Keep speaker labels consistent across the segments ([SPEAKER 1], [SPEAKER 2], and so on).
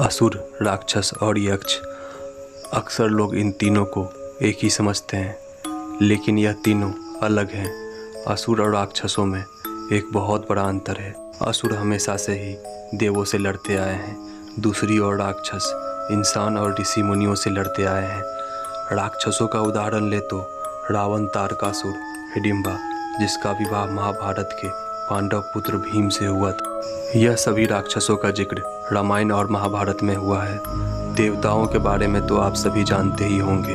[SPEAKER 1] असुर, राक्षस और यक्ष। अक्सर लोग इन तीनों को एक ही समझते हैं, लेकिन यह तीनों अलग हैं। असुर और राक्षसों में एक बहुत बड़ा अंतर है। असुर हमेशा से ही देवों से लड़ते आए हैं, दूसरी ओर राक्षस इंसान और ऋषि मुनियों से लड़ते आए हैं। राक्षसों का उदाहरण ले तो रावण, तारकासुर, हिडिंबा, जिसका विवाह महाभारत के पांडव पुत्र भीम से हुआ था। यह सभी राक्षसों का जिक्र रामायण और महाभारत में हुआ है। देवताओं के बारे में तो आप सभी जानते ही होंगे।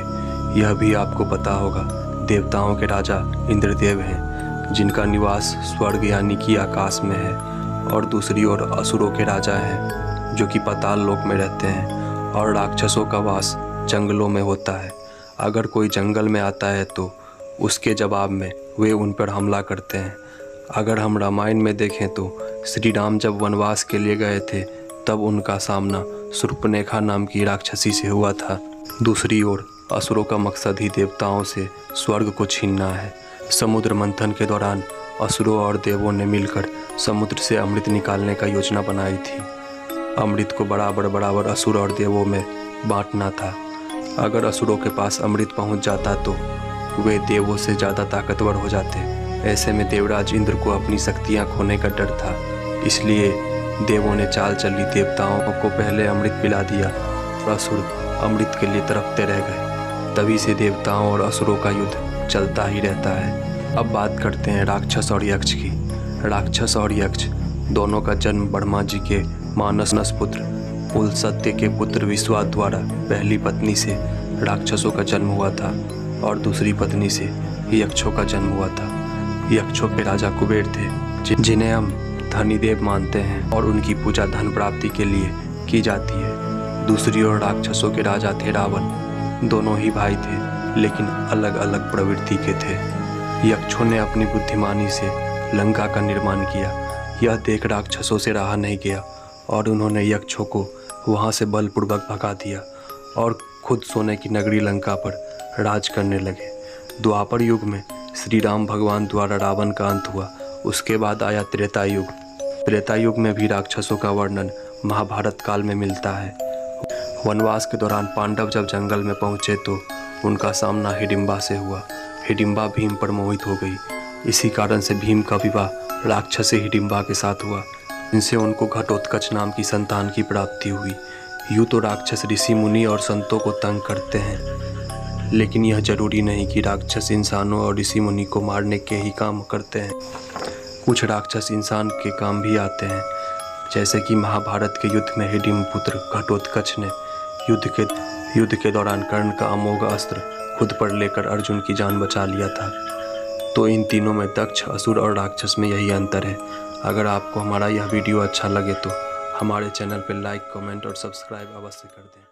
[SPEAKER 1] यह भी आपको पता होगा, देवताओं के राजा इंद्रदेव हैं, जिनका निवास स्वर्ग यानी कि आकाश में है, और दूसरी ओर असुरों के राजा हैं, जो कि पाताल लोक में रहते हैं, और राक्षसों का वास जंगलों में होता है। अगर कोई जंगल में आता है तो उसके जवाब में वे उन पर हमला करते हैं। अगर हम रामायण में देखें तो श्री राम जब वनवास के लिए गए थे, तब उनका सामना शूर्पणखा नाम की राक्षसी से हुआ था। दूसरी ओर असुरों का मकसद ही देवताओं से स्वर्ग को छीनना है। समुद्र मंथन के दौरान असुरों और देवों ने मिलकर समुद्र से अमृत निकालने का योजना बनाई थी। अमृत को बराबर असुर और देवों में बांटना था। अगर असुरों के पास अमृत पहुंच जाता तो वे देवों से ज़्यादा ताकतवर हो जाते। ऐसे में देवराज इंद्र को अपनी शक्तियां खोने का डर था, इसलिए देवों ने चाल चली, देवताओं को पहले अमृत पिला दिया और असुर अमृत के लिए तड़पते रह गए। तभी से देवताओं और असुरों का युद्ध चलता ही रहता है। अब बात करते हैं राक्षस और यक्ष की। राक्षस और यक्ष दोनों का जन्म ब्रह्मा जी के मानस पुत्र पुलस्त्य के पुत्र विश्वास द्वारा पहली पत्नी से राक्षसों का जन्म हुआ था, और दूसरी पत्नी से यक्षों का जन्म हुआ था। यक्षों के राजा कुबेर थे, जिन्हें हम धनीदेव मानते हैं, और उनकी पूजा धन प्राप्ति के लिए की जाती है। दूसरी ओर राक्षसों के राजा थे रावण। दोनों ही भाई थे, लेकिन अलग अलग प्रवृत्ति के थे। यक्षों ने अपनी बुद्धिमानी से लंका का निर्माण किया। यह देख राक्षसों से रहा नहीं गया, और उन्होंने यक्षों को वहां से बलपूर्वक भगा दिया और खुद सोने की नगरी लंका पर राज करने लगे। द्वापर युग में श्री राम भगवान द्वारा रावण का अंत हुआ। उसके बाद आया त्रेता युग। त्रेता युग में भी राक्षसों का वर्णन महाभारत काल में मिलता है। वनवास के दौरान पांडव जब जंगल में पहुंचे तो उनका सामना हिडिंबा से हुआ। हिडिंबा भीम पर मोहित हो गई। इसी कारण से भीम का विवाह राक्षसी हिडिंबा के साथ हुआ, जिनसे उनको घटोत्कच नाम की संतान की प्राप्ति हुई। यूँ तो राक्षस ऋषि मुनि और संतों को तंग करते हैं, लेकिन यह जरूरी नहीं कि राक्षस इंसानों और ऋषि मुनि को मारने के ही काम करते हैं। कुछ राक्षस इंसान के काम भी आते हैं, जैसे कि महाभारत के युद्ध में हिडिंब पुत्र घटोत्कच ने युद्ध के दौरान कर्ण का अमोघ अस्त्र खुद पर लेकर अर्जुन की जान बचा लिया था। तो इन तीनों में दक्ष, असुर और राक्षस में यही अंतर है। अगर आपको हमारा यह वीडियो अच्छा लगे तो हमारे चैनल पर लाइक, कमेंट और सब्सक्राइब अवश्य कर दें।